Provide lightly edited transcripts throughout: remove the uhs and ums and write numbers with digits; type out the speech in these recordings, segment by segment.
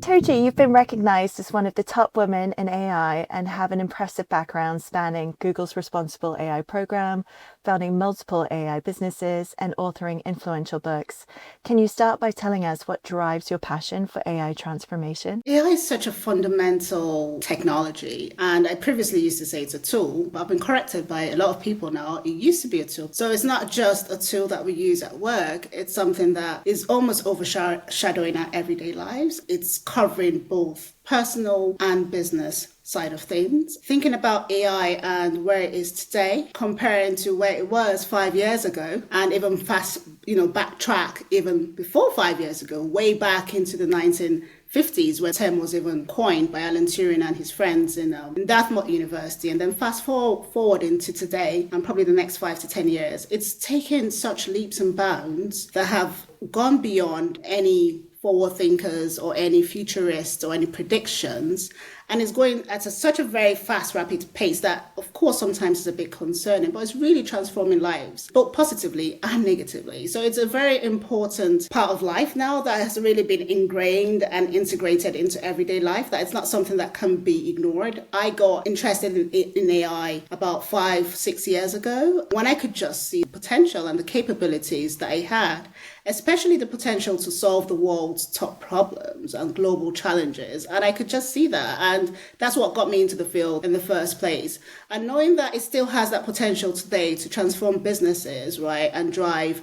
Toji, you've been recognized as one of the top women in AI and have an impressive background spanning Google's Responsible AI program, founding multiple AI businesses, and authoring influential books. Can you start by telling us what drives your passion for AI transformation? AI is such a fundamental technology, and I previously used to say it's a tool, but I've been corrected by a lot of people now. It used to be a tool. So it's not just a tool that we use at work, it's something that is almost overshadowing our everyday lives. It's covering both personal and business side of things. Thinking about AI and where it is today, comparing to where it was 5 years ago, and even backtrack even before 5 years ago, way back into the 1950s, where the term was even coined by Alan Turing and his friends in Dartmouth University, and then fast forward into today and probably the next 5 to 10 years. It's taken such leaps and bounds that have gone beyond any forward thinkers or any futurists or any predictions, and is going at such a very fast, rapid pace that, of course, sometimes is a bit concerning, but it's really transforming lives, both positively and negatively. So it's a very important part of life now that has really been ingrained and integrated into everyday life, that it's not something that can be ignored. I got interested in AI about 5, 6 years ago when I could just see the potential and the capabilities that I had, especially the potential to solve the world's top problems and global challenges. And I could just see that. And that's what got me into the field in the first place. And knowing that it still has that potential today to transform businesses, right, and drive,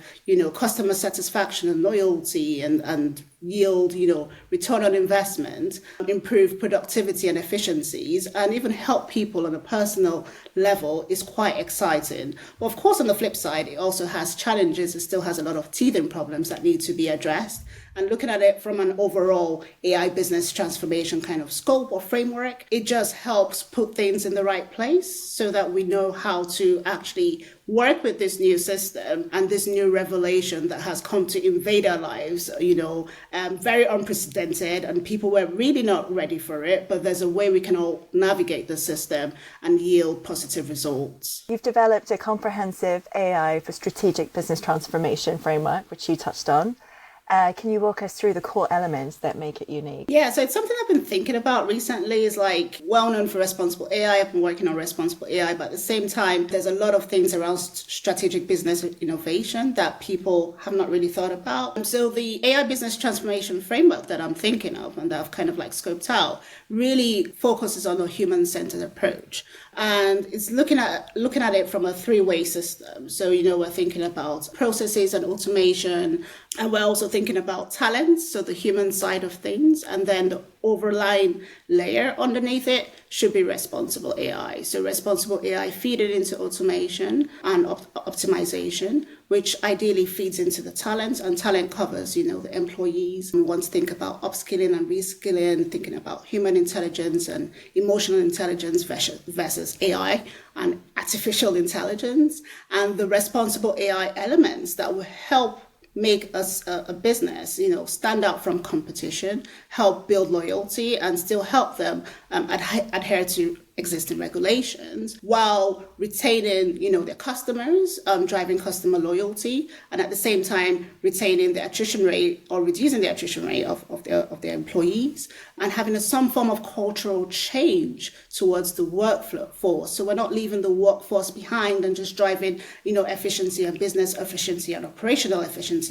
customer satisfaction and loyalty and yield, return on investment, improve productivity and efficiencies, and even help people on a personal level is quite exciting. But of course, on the flip side, it also has challenges. It still has a lot of teething problems that need to be addressed. And looking at it from an overall AI business transformation kind of scope or framework, it just helps put things in the right place so that we know how to actually work with this new system and this new revelation that has come to invade our lives, very unprecedented, and people were really not ready for it, but there's a way we can all navigate the system and yield positive results. You've developed a comprehensive AI for strategic business transformation framework, which you touched on. Can you walk us through the core elements that make it unique? Yeah, so it's something I've been thinking about recently. Is like well known for responsible AI. I've been working on responsible AI, but at the same time, there's a lot of things around strategic business innovation that people have not really thought about. So the AI business transformation framework that I'm thinking of and that I've kind of scoped out really focuses on a human-centered approach. And it's looking at it from a three-way system. So, we're thinking about processes and automation, and we're also thinking about talent, so the human side of things, and then the overlying layer underneath it should be responsible AI. So responsible AI feeding into automation and optimization, which ideally feeds into the talent, and talent covers, the employees. We want to think about upskilling and reskilling, thinking about human intelligence and emotional intelligence versus AI and artificial intelligence, and the responsible AI elements that will help make us a business, stand out from competition, help build loyalty, and still help them adhere to existing regulations while retaining, their customers, driving customer loyalty, and at the same time retaining the attrition rate or reducing the attrition rate of their employees, and having some form of cultural change towards the workforce. So we're not leaving the workforce behind and just driving, efficiency and business efficiency and operational efficiency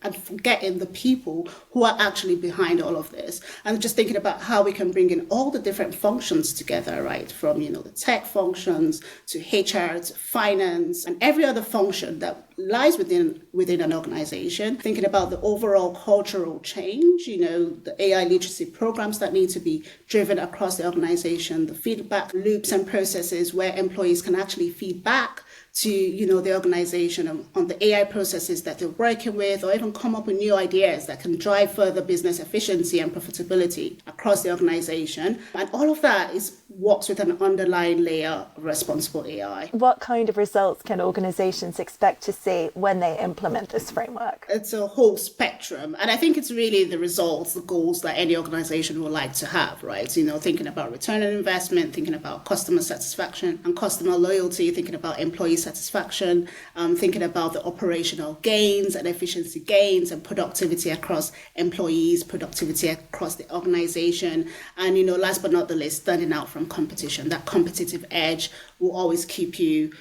and forgetting the people who are actually behind all of this. And just thinking about how we can bring in all the different functions together, right? From, the tech functions to HR to finance and every other function that lies within an organization, thinking about the overall cultural change, the AI literacy programs that need to be driven across the organization, the feedback loops and processes where employees can actually feed back to, the organization on the AI processes that they're working with, or even come up with new ideas that can drive further business efficiency and profitability across the organization. And all of that is works with an underlying layer of responsible AI. What kind of results can organizations expect to see when they implement this framework? It's a whole spectrum. And I think it's really the results, the goals that any organization would like to have, right? So, thinking about return on investment, thinking about customer satisfaction and customer loyalty, thinking about employee satisfaction, thinking about the operational gains and efficiency gains and productivity across employees, productivity across the organization. And, last but not the least, standing out from competition. That competitive edge will always keep you,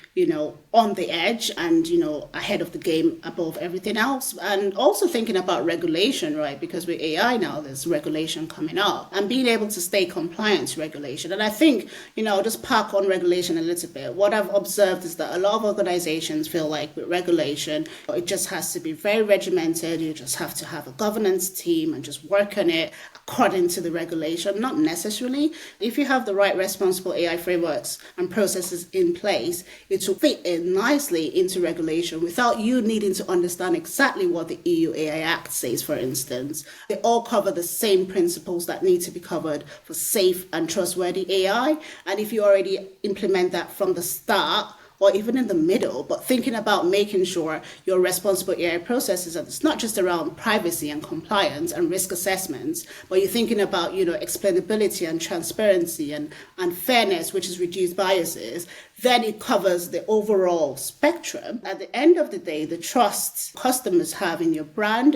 on the edge and, ahead of the game above everything else. And also thinking about regulation, right? Because with AI now, there's regulation coming up and being able to stay compliant to regulation. And I think, I'll just park on regulation a little bit. What I've observed is that a lot of organizations feel like with regulation, it just has to be very regimented. You just have to have a governance team and just work on it according to the regulation. Not necessarily. If you have the right responsible AI frameworks and processes in place, it will fit in nicely into regulation without you needing to understand exactly what the EU AI Act says, for instance. They all cover the same principles that need to be covered for safe and trustworthy AI. And if you already implement that from the start, or even in the middle, but thinking about making sure your responsible AI processes, and it's not just around privacy and compliance and risk assessments, but you're thinking about, explainability and transparency and fairness, which is reduced biases, then it covers the overall spectrum. At the end of the day, the trust customers have in your brand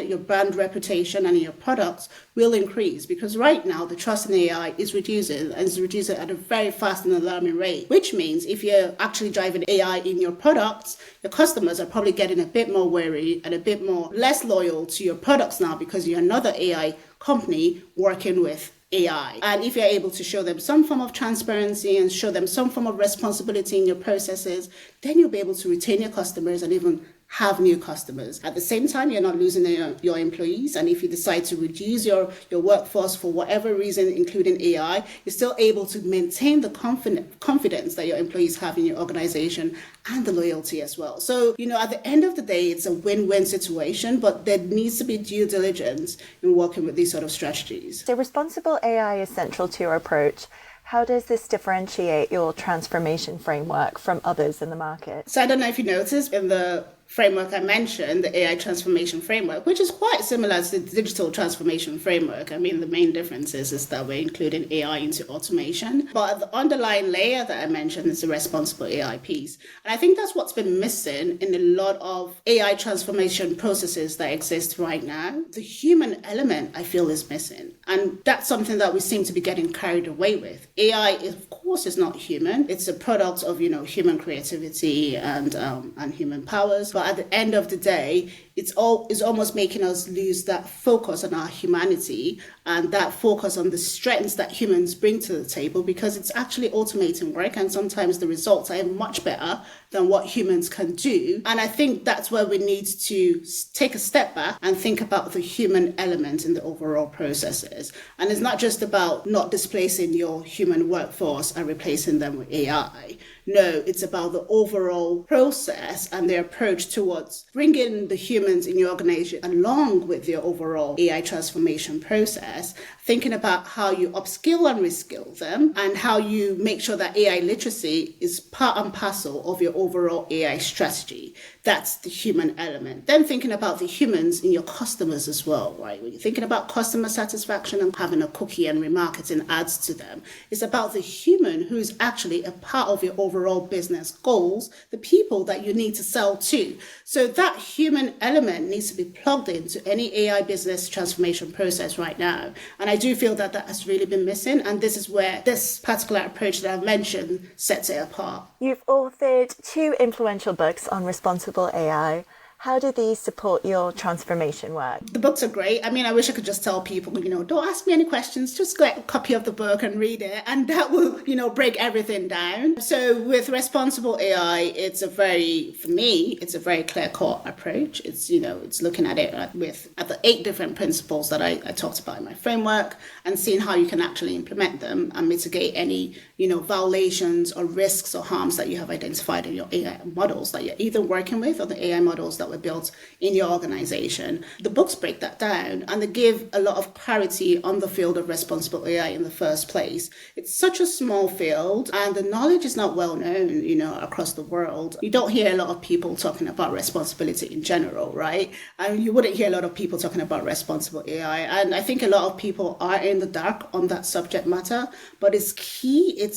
reputation, and in your products will increase, because right now the trust in AI is reducing, and is reducing at a very fast and alarming rate, which means if you're actually driving AI in your products, your customers are probably getting a bit more wary and a bit more less loyal to your products now, because you're another AI company working with AI. And if you're able to show them some form of transparency and show them some form of responsibility in your processes, then you'll be able to retain your customers and even have new customers. At the same time, you're not losing your employees. And if you decide to reduce your workforce for whatever reason, including AI, you're still able to maintain the confidence that your employees have in your organization and the loyalty as well. So, at the end of the day, it's a win-win situation, but there needs to be due diligence in working with these sort of strategies. So responsible AI is central to your approach. How does this differentiate your transformation framework from others in the market? So I don't know if you noticed in the framework I mentioned, the AI transformation framework, which is quite similar to the digital transformation framework. I mean, the main difference is that we're including AI into automation. But the underlying layer that I mentioned is the responsible AI piece. And I think that's what's been missing in a lot of AI transformation processes that exist right now. The human element, I feel, is missing. And that's something that we seem to be getting carried away with. AI, of course, is not human. It's a product of, human creativity and human powers. But at the end of the day, it's almost making us lose that focus on our humanity and that focus on the strengths that humans bring to the table, because it's actually automating work, and sometimes the results are much better than what humans can do. And I think that's where we need to take a step back and think about the human element in the overall processes. And it's not just about not displacing your human workforce and replacing them with AI. No, it's about the overall process and the approach towards bringing the humans in your organization along with your overall AI transformation process, thinking about how you upskill and reskill them, and how you make sure that AI literacy is part and parcel of your overall AI strategy. That's the human element. Then thinking about the humans in your customers as well, right? When you're thinking about customer satisfaction and having a cookie and remarketing ads to them, it's about the human who's actually a part of your overall business goals, the people that you need to sell to. So that human element needs to be plugged into any AI business transformation process right now. And I do feel that has really been missing. And this is where this particular approach that I've mentioned sets it apart. You've authored 2 influential books on responsible AI. How do these support your transformation work? The books are great. I mean, I wish I could just tell people, don't ask me any questions, just get a copy of the book and read it. And that will, break everything down. So with responsible AI, for me, it's a very clear-cut approach. It's, it's looking at it at the 8 different principles that I talked about in my framework, and seeing how you can actually implement them and mitigate any, violations or risks or harms that you have identified in your AI models that you're either working with, or the AI models that were built in your organization. The books break that down and they give a lot of clarity on the field of responsible AI in the first place. It's such a small field and the knowledge is not well known, across the world. You don't hear a lot of people talking about responsibility in general, right? And you wouldn't hear a lot of people talking about responsible AI. And I think a lot of people are in the dark on that subject matter, but it's key. It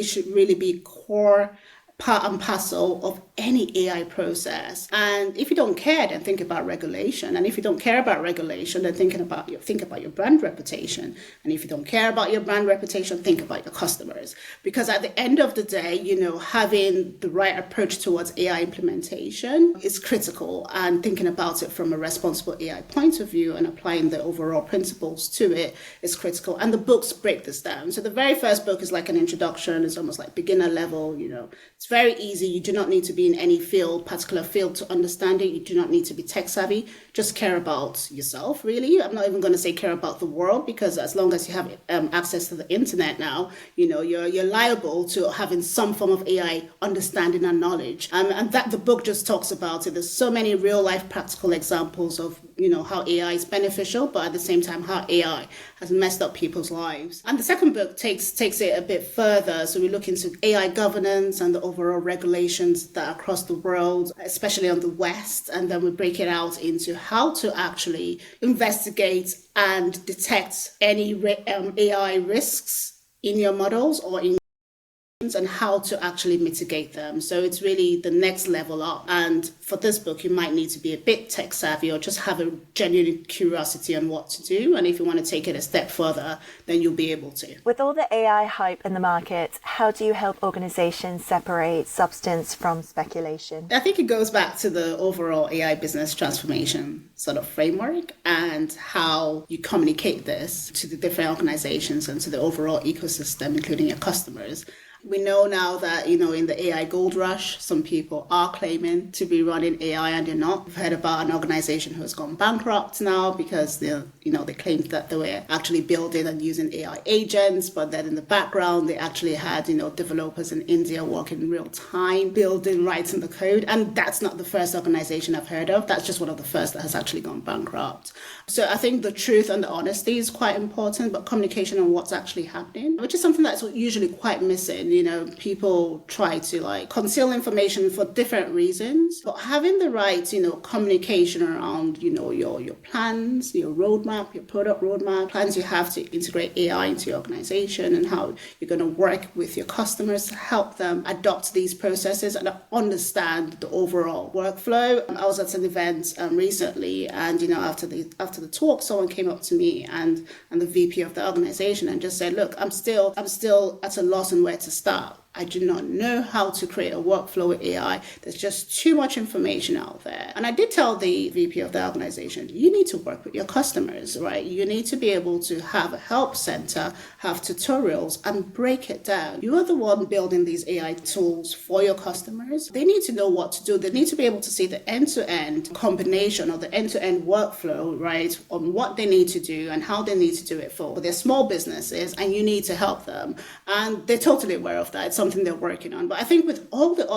should really be core part and parcel of any AI process. And if you don't care, then think about regulation. And if you don't care about regulation, then think about your brand reputation. And if you don't care about your brand reputation, think about your customers. Because at the end of the day, having the right approach towards AI implementation is critical. And thinking about it from a responsible AI point of view and applying the overall principles to it is critical. And the books break this down. So the very first book is like an introduction. It's almost like beginner level, It's very easy. You do not need to be in any particular field to understand it. You do not need to be tech savvy. Just care about yourself, really. I'm not even going to say care about the world, because as long as you have access to the internet now, you're liable to having some form of AI understanding and knowledge. And that the book just talks about it. There's so many real life practical examples of, how AI is beneficial, but at the same time, how AI has messed up people's lives. And the second book takes it a bit further. So we look into AI governance and the overall regulations that are across the world, especially on the West. And then we break it out into how to actually investigate and detect any AI risks in your models or in and how to actually mitigate them. So it's really the next level up. And for this book, you might need to be a bit tech savvy or just have a genuine curiosity on what to do. And if you want to take it a step further, then you'll be able to. With all the AI hype in the market, how do you help organizations separate substance from speculation? I think it goes back to the overall AI business transformation sort of framework and how you communicate this to the different organizations and to the overall ecosystem, including your customers. We know now that, in the AI gold rush, some people are claiming to be running AI and they're not. We've heard about an organization who has gone bankrupt now because they claimed that they were actually building and using AI agents, but then in the background, they actually had, developers in India working in real time, building, writing the code. And that's not the first organization I've heard of. That's just one of the first that has actually gone bankrupt. So I think the truth and the honesty is quite important, but communication on what's actually happening, which is something that's usually quite missing. People try to conceal information for different reasons, but having the right, communication around, your plans, your roadmap, your product roadmap, plans you have to integrate AI into your organization and how you're going to work with your customers to help them adopt these processes and understand the overall workflow. I was at an event recently and, after the talk, someone came up to me and the VP of the organization and just said, look, I'm still at a loss on where to start. I do not know how to create a workflow with AI. There's just too much information out there. And I did tell the VP of the organization, you need to work with your customers, right? You need to be able to have a help center, have tutorials and break it down. You are the one building these AI tools for your customers. They need to know what to do. They need to be able to see the end-to-end combination or the end-to-end workflow, right, on what they need to do and how they need to do it for their small businesses, and you need to help them. And they're totally aware of that. It's something they're working on. But I think with all the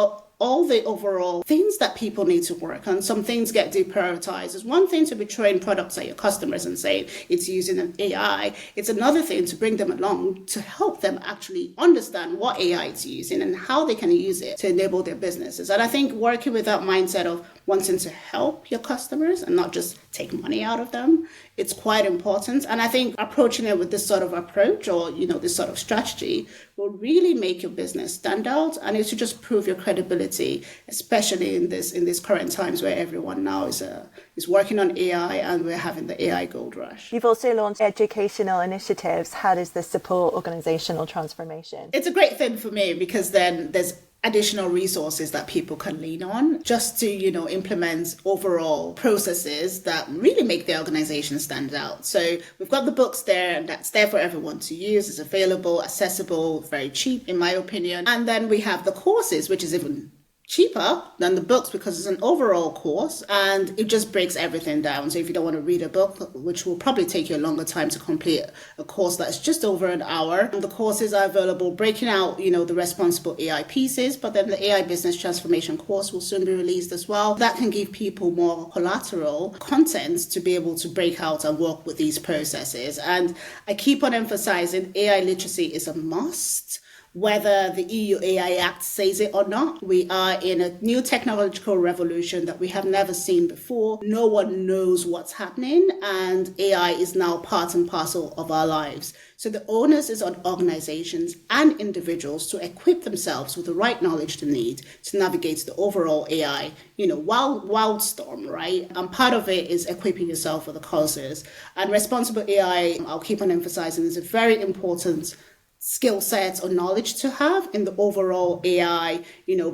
overall things that people need to work on, some things get deprioritized. It's one thing to be throwing products at your customers and saying it's using an AI. It's another thing to bring them along to help them actually understand what AI is using and how they can use it to enable their businesses. And I think working with that mindset of wanting to help your customers and not just take money out of them, it's quite important. And I think approaching it with this sort of approach or, this sort of strategy will really make your business stand out, and it should just prove your credibility, especially in this current times where everyone now is working on AI and we're having the AI gold rush. You've also launched educational initiatives. How does this support organizational transformation? It's a great thing for me because then there's additional resources that people can lean on just to, implement overall processes that really make the organization stand out. So we've got the books there and that's there for everyone to use. It's available, accessible, very cheap, in my opinion. And then we have the courses, which is even cheaper than the books because it's an overall course and it just breaks everything down. So if you don't want to read a book, which will probably take you a longer time to complete a course that's just over an hour, the courses are available breaking out, the responsible AI pieces, but then the AI business transformation course will soon be released as well. That can give people more collateral content to be able to break out and work with these processes. And I keep on emphasizing AI literacy is a must. Whether the EU AI Act says it or not, we are in a new technological revolution that we have never seen before. No one knows what's happening, and AI is now part and parcel of our lives. So the onus is on organizations and individuals to equip themselves with the right knowledge they need to navigate the overall AI, wild storm, right? And part of it is equipping yourself with the causes. And responsible AI, I'll keep on emphasizing, is a very important skill sets or knowledge to have in the overall AI,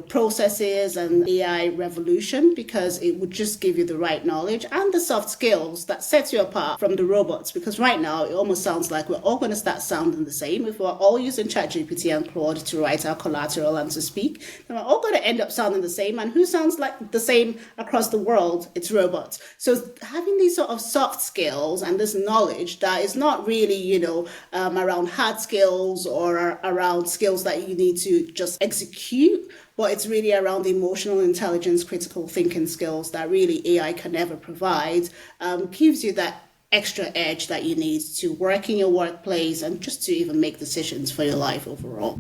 processes and AI revolution, because it would just give you the right knowledge and the soft skills that sets you apart from the robots. Because right now it almost sounds like we're all going to start sounding the same. If we're all using ChatGPT and Claude to write our collateral and to speak, then we're all going to end up sounding the same. And who sounds like the same across the world? It's robots. So having these sort of soft skills and this knowledge that is not really, around hard skills or around skills that you need to just execute, but it's really around the emotional intelligence, critical thinking skills that really AI can never provide, gives you that extra edge that you need to work in your workplace and just to even make decisions for your life overall.